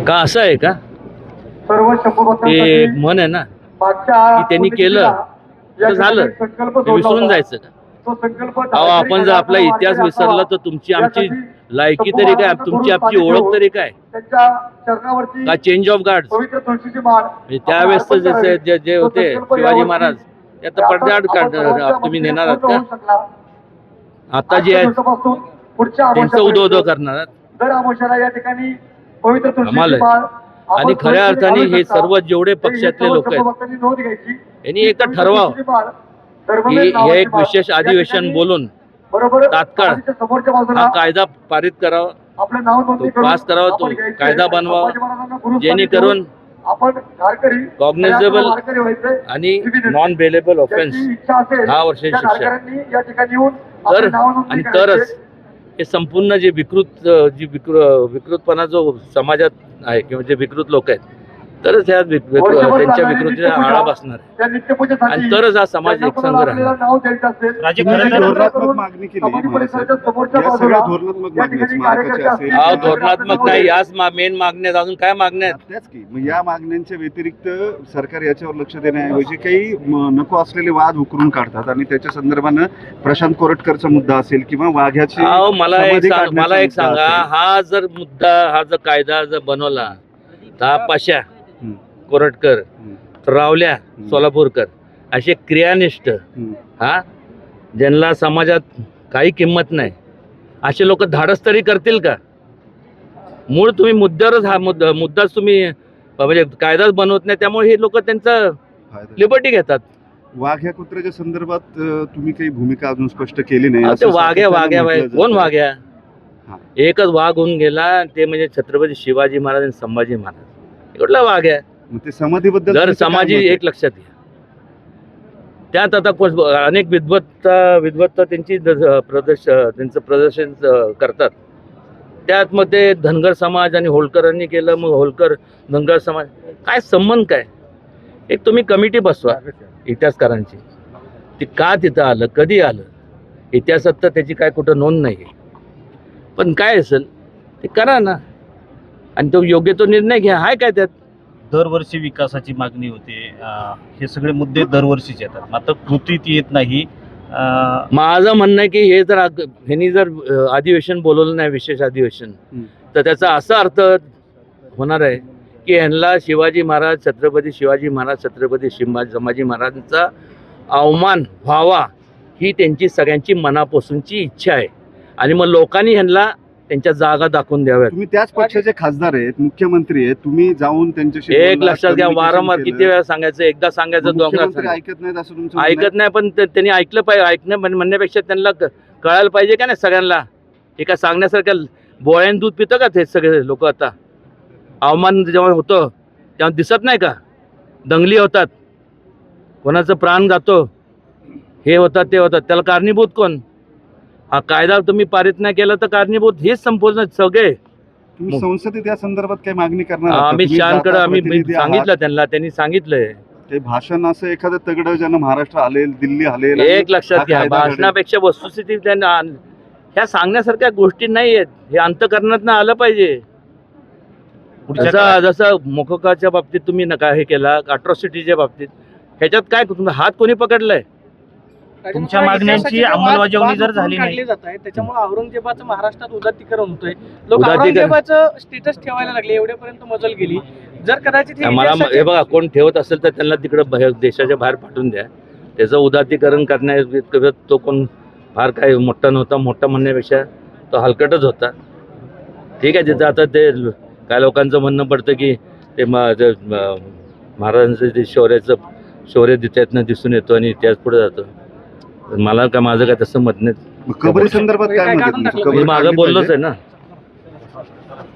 का असं आहे का सर्व ते एक म्हण आहे ना की त्यांनी केलं तर झालं ते विसरून जायचं का? अहो आपण जर आपला इतिहास विसरला तर तुमची आमची लायकी तरी काय, तुमची आमची ओळख तरी काय? का चेंज ऑफ गार्ड त्यावेळेस जे होते शिवाजी महाराज त्यात पडद्याआड तुम्ही नेणार आहात का? आता जे आहेत त्यांचं उदो उदो करणार आहात? कमाल आहे. आणि खऱ्या अर्थाने हे सर्व जेवढे पक्षातले लोक आहेत यांनी एकदा ठरवावं की हे एक विशेष अधिवेशन बोलून तात्काळ हा कायदा पारित करावा, तो पास करावा, तो कायदा बनवावा जेणेकरून कॉग्निझेबल आणि नॉन बेलेबल ऑफेन्स 10 वर्षाची शिक्षा तर आणि तरच हे संपूर्ण जे विकृतपणा जो समाजात आहे किंवा जे विकृत लोक आहेत तरच ह्या त्यांच्या विकृतीला आळा बसणार आहे आणि तरच हा समाज एकसंघ राहणार. धोरणात्मक नाही, याच मेन मागण्या अजून काय मागण्या आहेत? या मागण्यांच्या व्यतिरिक्त सरकार याच्यावर लक्ष देण्याऐवजी काही नको असलेले वाद उकरून काढतात आणि त्याच्या संदर्भानं प्रशांत कोरटकरचा मुद्दा असेल किंवा वाघ्याची मला एक सांगा, हा जर मुद्दा हा जर कायदा जर बनवला तर पाशा कोरटकर, रावल्या, सोलापूरकर असे क्रियानिष्ठ हा ज्यांना समाजात काही किंमत नाही असे लोक धाडस तरी करतील का? मूळ तुम्ही मुद्द्यावरच हा मुद्दाच तुम्ही म्हणजे कायदाच बनवत नाही, त्यामुळे हे लोक त्यांचं लिबर्टी घेतात. वाघ्या कुत्र्याच्या संदर्भात तुम्ही काही भूमिका अजून स्पष्ट केली नाही. वाघ्या कोण वाघ्या? एकच वाघ होऊन गेला, ते म्हणजे छत्रपती शिवाजी महाराज आणि संभाजी महाराज. कुठला वाघ आहे? ते समाधीबद्दल जर समाजी एक लक्षात घ्या, त्यात आता अनेक विद्वत्ता त्यांची त्यांचं प्रदर्शन करतात. त्यात मग ते धनगर समाज आणि होळकरांनी केलं, मग होळकर धनगर समाज काय संबंध काय? एक तुम्ही कमिटी बसवा इतिहासकारांची, ती का तिथं आलं, कधी आलं, इतिहासात तर त्याची काय कुठं नोंद नाही आहे, पण काय असेल ते करा ना आणि तो योग्य तो निर्णय घ्या. हाय काय त्यात? दरवर्षी विकासाची मागणी होते, हे सगळे मुद्दे दरवर्षीच येतात, मात्र कृतीत येत नाही. माझं म्हणणं आहे की हे जर ह्यांनी जर अधिवेशन बोलवलं नाही, विशेष अधिवेशन, तर त्याचा असा अर्थ होणार आहे की ह्यांना शिवाजी महाराज, छत्रपती शिवाजी महाराज, छत्रपती संभाजी महाराजांचा अवमान व्हावा ही त्यांची सगळ्यांची मनापासूनची इच्छा आहे आणि मग लोकांनी ह्यांना त्यांच्या जागा दाखवून द्याव्यात. तुम्ही त्याच पक्षाचे खासदार आहेत, मुख्यमंत्री आहेत, तुम्ही जाऊन त्यांच्याशी एक लक्षात घ्या, वारंवार किती वेळा सांगायचं, एकदा सांगायचं, दोनदा ऐकत नाहीत असं तुमचं ऐकत नाही. पण त्यांनी ऐकलं पाहिजे, ऐकणं म्हणण्यापेक्षा त्यांना कळायला पाहिजे का नाही सगळ्यांना. एका सांगण्यासारखं बोळ्यान दूध पितं का ते सगळे लोक? आता अवमान जेव्हा होतं तेव्हा दिसत नाही का? दंगली होतात, कोणाचं प्राण जातो, हे होतात ते होतात, त्याला कारणीभूत कोण? हा कायदा तुम्ही पारित नाही केला तर कारणीभूत हेच संपूर्ण सगळे. तुम्ही संसदेत या संदर्भात काही मागणी करणार? अमित शहाकडे आम्ही सांगितलं, त्यांनी सांगितलंय ते भाषण असं एखादं तगडं ज्यानं महाराष्ट्र हलेल, दिल्ली हलेल. एक लक्षात घ्या, भाषणापेक्षा वस्तुस्थिती त्यांना ह्या सांगण्यासारख्या गोष्टी नाही आहेत, हे अंतःकरणातनं आलं पाहिजे. जसं मोकोकाच्या बाबतीत तुम्ही नका हे केला, अट्रॉसिटीच्या बाबतीत, ह्याच्यात काय तुमचा हात कोणी पकडलाय? तुमच्या मागण्यांची अंमलबजावणी जर झाली नाही त्याच्यामुळे औरंगजेबाचं महाराष्ट्रात उदात्तीकरण होतंय. लोक औरंगजेबाचं स्टेटस ठेवायला लागले, एवढ्यापर्यंत मजल गेली. जर कदाचित मला हे बघा, कोण ठेवत असेल तर त्यांना तिकडे देशाच्या बाहेर पाठवून द्या. त्याचं उदात्तीकरण करण्या तो कोण फार काय मोठा नव्हता, मोठा म्हणण्यापेक्षा तो हलकटच होता. ठीक आहे, तिथं आता ते काय लोकांचं म्हणणं पडतं की ते महाराजांचं ते शौर्य त्यातनं दिसून येतो आणि इतिहास पुढे जातो. मला काय, माझं काय तसं मत नाही. कबरी संदर्भात काय मी मागं बोललोच आहे ना.